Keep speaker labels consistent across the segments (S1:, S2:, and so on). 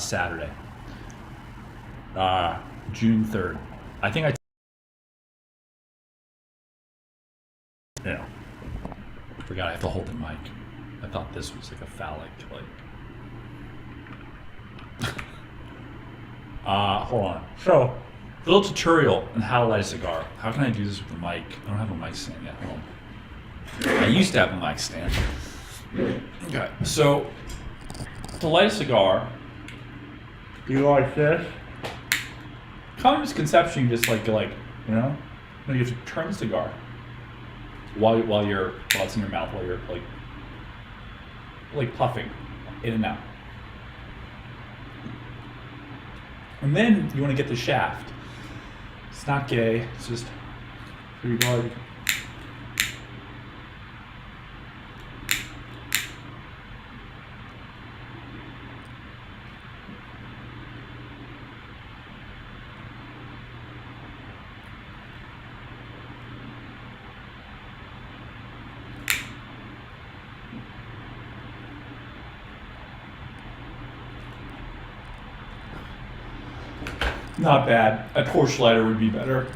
S1: last Saturday, June 3rd. I think forgot I have to hold the mic. I thought this was like a phallic, hold on. So, little tutorial on how to light a cigar. How can I do this with the mic? I don't have a mic stand yet. Hold on. I used to have a mic stand. Okay, so to light a cigar, you like this? Common misconception, you just you have to turn the cigar while it's in your mouth, while you're puffing in and out. And then you want to get the shaft. It's not gay, it's just pretty hard. Not bad. A torch lighter would be better.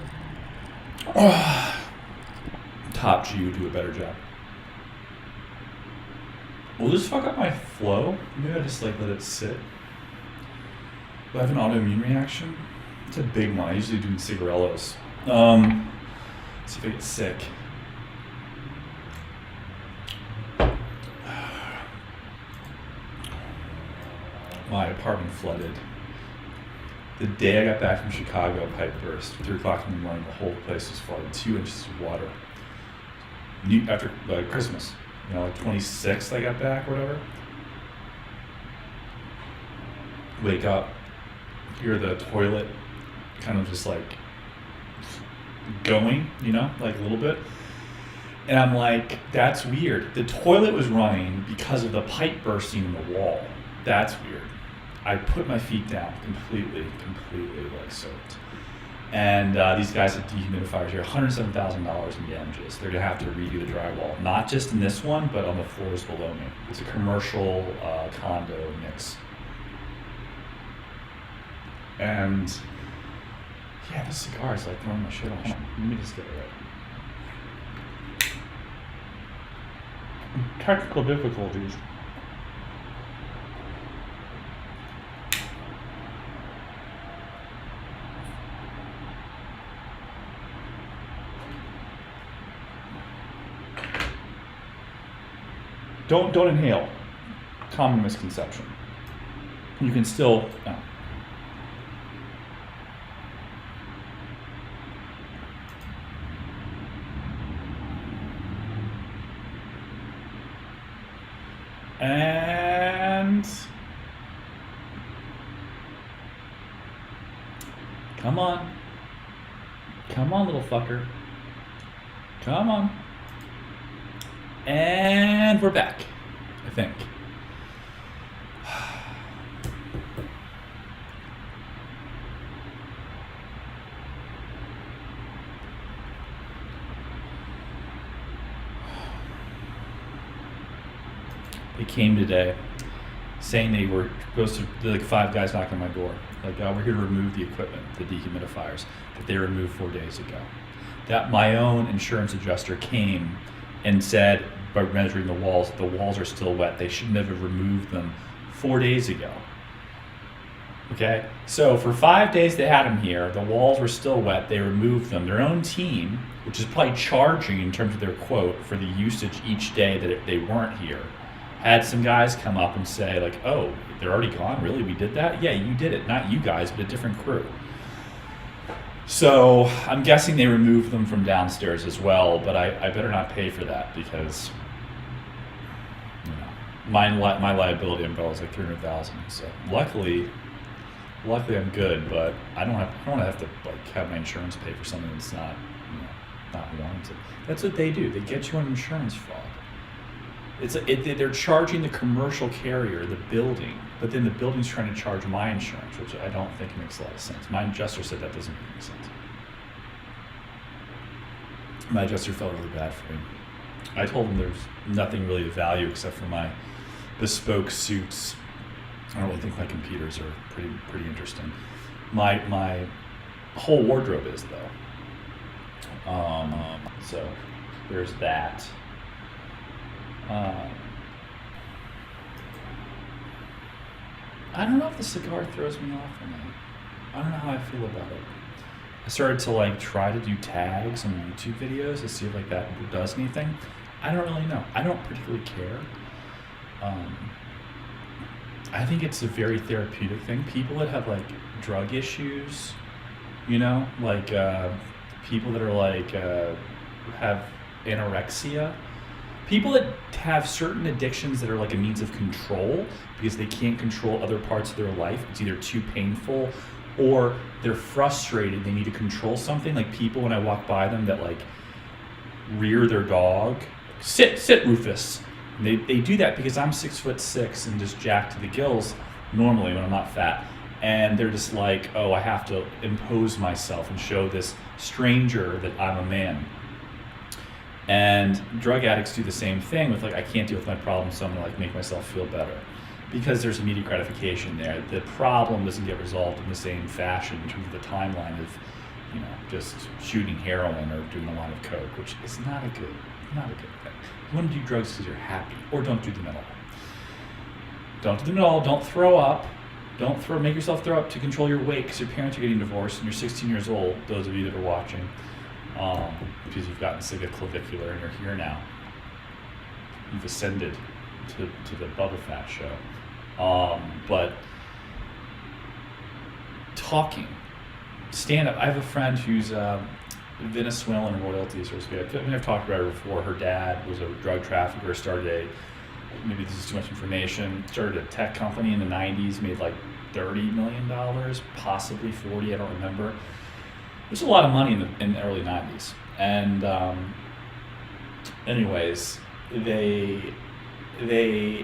S1: Top G would do a better job. Will this fuck up my flow? Maybe I just let it sit. Do I have an autoimmune reaction? It's a big one. I usually do cigarillos. Let's see if I get sick. My apartment flooded. The day I got back from Chicago, pipe burst. 3 o'clock in the morning, the whole place was flooded. 2 inches of water. After Christmas, 26th I got back, whatever. Wake up, hear the toilet kind of just going, a little bit. And I'm like, that's weird. The toilet was running because of the pipe bursting in the wall. That's weird. I put my feet down completely soaked. And these guys at dehumidifiers here, $107,000 in damages. They're gonna have to redo the drywall, not just in this one, but on the floors below me. It's a commercial condo mix. And yeah, this cigar is throwing my shit off. Let me just get it right. Technical difficulties. Don't inhale. Common misconception. You can still. No. And come on, little fucker. Come on. And we're back, I think. They came today saying they were supposed to, 5 guys knocked on my door. We're here to remove the equipment, the dehumidifiers, that they removed 4 days ago. That my own insurance adjuster came and said, by measuring the walls are still wet. They should never have removed them 4 days ago. Okay? So for 5 days they had them here, the walls were still wet, they removed them. Their own team, which is probably charging in terms of their quote for the usage each day that they weren't here, had some guys come up and say oh, they're already gone? Really? We did that? Yeah, you did it. Not you guys, but a different crew. So I'm guessing they removed them from downstairs as well, but I better not pay for that because my liability umbrella is $300,000. So luckily I'm good, but I don't want to have to have my insurance pay for something that's not warranted. That's what they do. They get you on insurance fraud. They're charging the commercial carrier, the building, but then the building's trying to charge my insurance, which I don't think makes a lot of sense. My adjuster said that doesn't make any sense. My adjuster felt really bad for me. I told him there's nothing really of value except for my bespoke suits I don't really think my computers are pretty interesting. My whole wardrobe is though. So there's that. I don't know if the cigar throws me off or not. I don't know how I feel about it. I started to like try to do tags on YouTube videos to see if like that does anything. I don't really know. I don't particularly care. I think it's a very therapeutic thing. People that have like drug issues, you know, like people that are like have anorexia, people that have certain addictions that are like a means of control because they can't control other parts of their life. It's either too painful or they're frustrated. They need to control something. Like people, when I walk by them that like rear their dog, sit Rufus. And they do that because I'm 6'6" and just jacked to the gills normally when I'm not fat. And they're just like, oh, I have to impose myself and show this stranger that I'm a man. And drug addicts do the same thing with like, I can't deal with my problems, so I'm gonna like make myself feel better. Because there's immediate gratification there. The problem doesn't get resolved in the same fashion in terms of the timeline of, you know, just shooting heroin or doing a lot of coke, which is not a good thing. You want to do drugs because you're happy, or don't do them at all. Don't do them at all. Don't throw up. Make yourself throw up to control your weight because your parents are getting divorced and you're 16 years old. Those of you that are watching, because you've gotten sick of clavicular and you're here now. You've ascended to the Bubba Fat show. But talking, stand up. I have a friend who's Venezuelan royalties. I've talked about her before. Her dad was a drug trafficker, maybe this is too much information, started a tech company in the 90s, made like $30 million, possibly 40, I don't remember. There's a lot of money in the early 90s. And anyways, they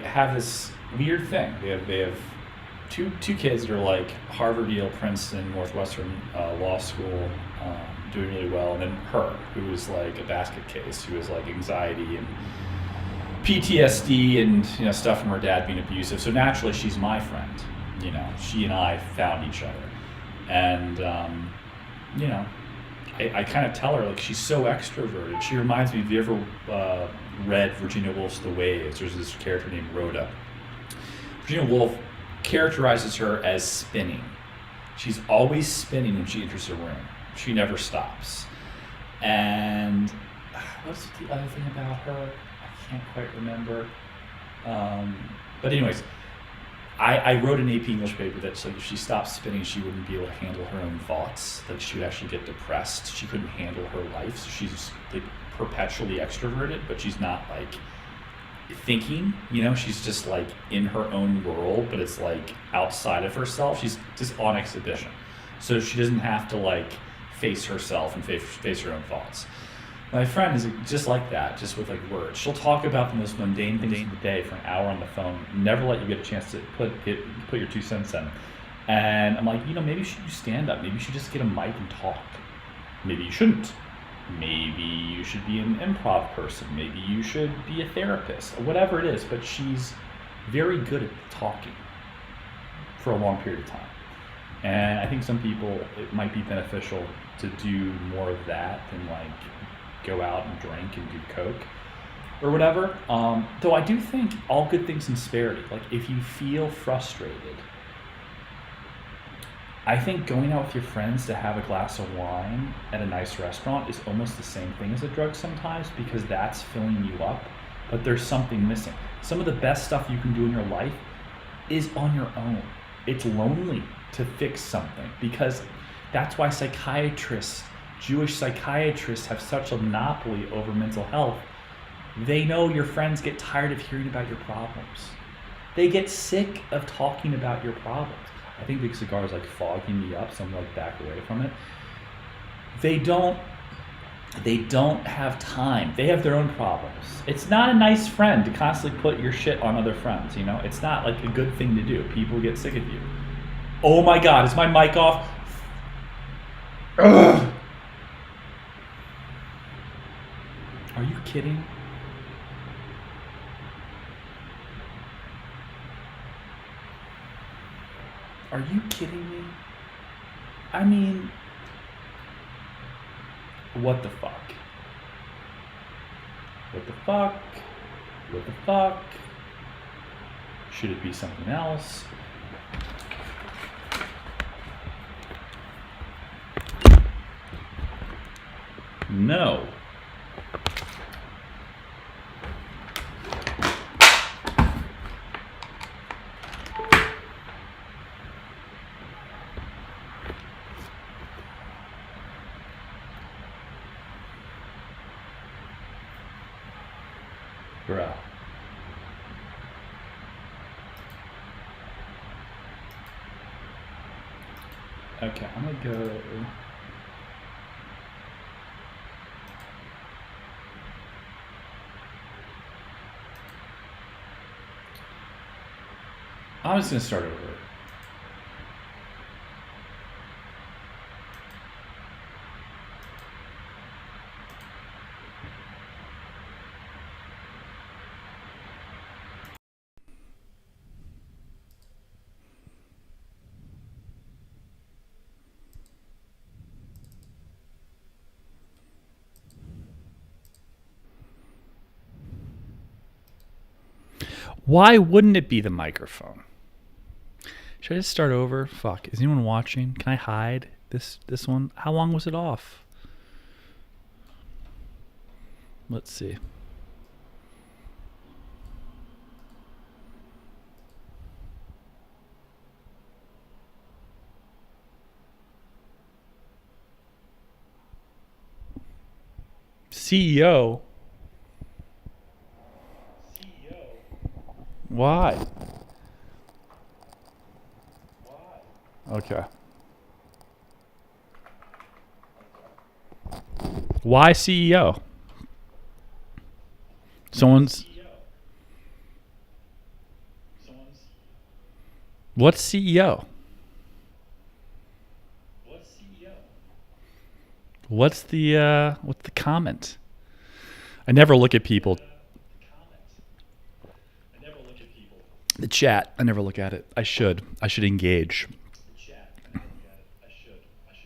S1: have this weird thing. They have two kids that are like Harvard, Yale, Princeton, Northwestern law school, doing really well, and then her, who was like a basket case, who was like anxiety and PTSD and, you know, stuff from her dad being abusive. So naturally, she's my friend. You know, she and I found each other, and you know, I kind of tell her like she's so extroverted. She reminds me, have you ever read Virginia Woolf's The Waves? There's this character named Rhoda. Virginia Woolf characterizes her as spinning. She's always spinning when she enters a room. She never stops. And what's the other thing about her? I can't quite remember. But anyways, I wrote an AP English paper that so if she stopped spinning, she wouldn't be able to handle her own thoughts. Like she would actually get depressed. She couldn't handle her life. So she's like perpetually extroverted, but she's not like thinking, you know, she's just like in her own world, but it's like outside of herself. She's just on exhibition. So she doesn't have to like face herself and face her own thoughts. My friend is just like that, just with like words. She'll talk about the most mundane things of the day for an hour on the phone, never let you get a chance to put your 2 cents in. And I'm like, you know, maybe you should do stand up. Maybe you should just get a mic and talk. Maybe you shouldn't. Maybe you should be an improv person. Maybe you should be a therapist, or whatever it is. But she's very good at talking for a long period of time. And I think some people, it might be beneficial to do more of that than like go out and drink and do coke or whatever. Though I do think all good things in disparity. Like if you feel frustrated, I think going out with your friends to have a glass of wine at a nice restaurant is almost the same thing as a drug sometimes, because that's filling you up, but there's something missing. Some of the best stuff you can do in your life is on your own. It's lonely to fix something, because that's why Jewish psychiatrists have such a monopoly over mental health. They know your friends get tired of hearing about your problems. They get sick of talking about your problems. I think Big Cigar is like fogging me up, so I'm like back away from it. They don't have time. They have their own problems. It's not a nice friend to constantly put your shit on other friends, you know? It's not like a good thing to do. People get sick of you. Oh my God, is my mic off? Ugh. Are you kidding? Are you kidding me? I mean, what the fuck? What the fuck? What the fuck? Should it be something else? No. Bruh. Okay, I'm gonna go. I'm just gonna start over. Why wouldn't it be the microphone? Should I just start over? Fuck. Is anyone watching? Can I hide this one? How long was it off? Let's see. CEO? Why? Okay. Why CEO? Someone's. What's CEO? What's the comment? I never look at people. The chat. I never look at it. I should engage.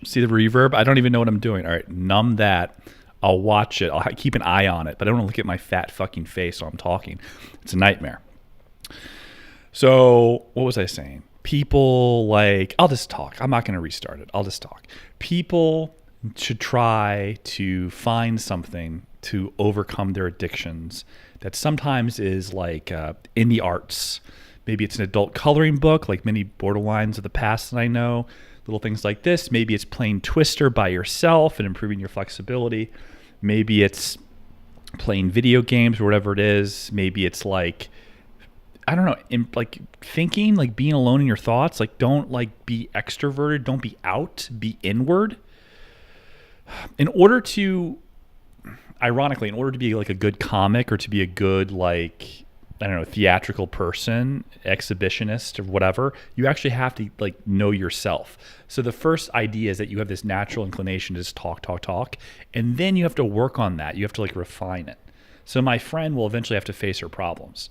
S1: See the reverb? I don't even know what I'm doing. All right, numb that. I'll watch it. I'll keep an eye on it, but I don't want to look at my fat fucking face while I'm talking. It's a nightmare. So what was I saying? People like, I'll just talk. I'm not going to restart it. I'll just talk. People should try to find something to overcome their addictions that sometimes is like in the arts. Maybe it's an adult coloring book, like many borderlines of the past that I know. Little things like this. Maybe it's playing Twister by yourself and improving your flexibility. Maybe it's playing video games or whatever it is. Maybe it's like, I don't know, like thinking, like being alone in your thoughts. Like don't like be extroverted. Don't be out. Be inward. In order to, ironically, in order to be like a good comic or to be a good like, I don't know, theatrical person, exhibitionist or whatever, you actually have to like know yourself. So the first idea is that you have this natural inclination to just talk, and then you have to work on that. You have to like refine it. So my friend will eventually have to face her problems.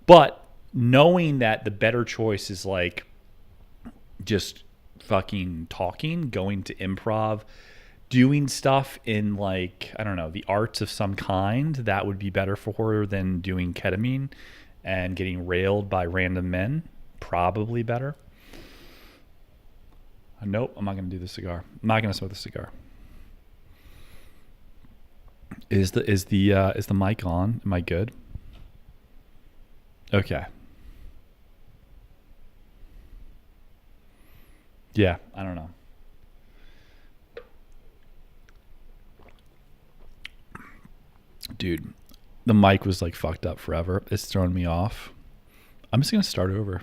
S1: But knowing that the better choice is like just fucking talking, going to improv, doing stuff in like, I don't know, the arts of some kind, that would be better for her than doing ketamine and getting railed by random men. Probably better. Nope, I'm not going to do the cigar. I'm not going to smoke the cigar. Is the mic on? Am I good? Okay. Yeah, I don't know. Dude, the mic was like fucked up forever. It's thrown me off. I'm just going to start over.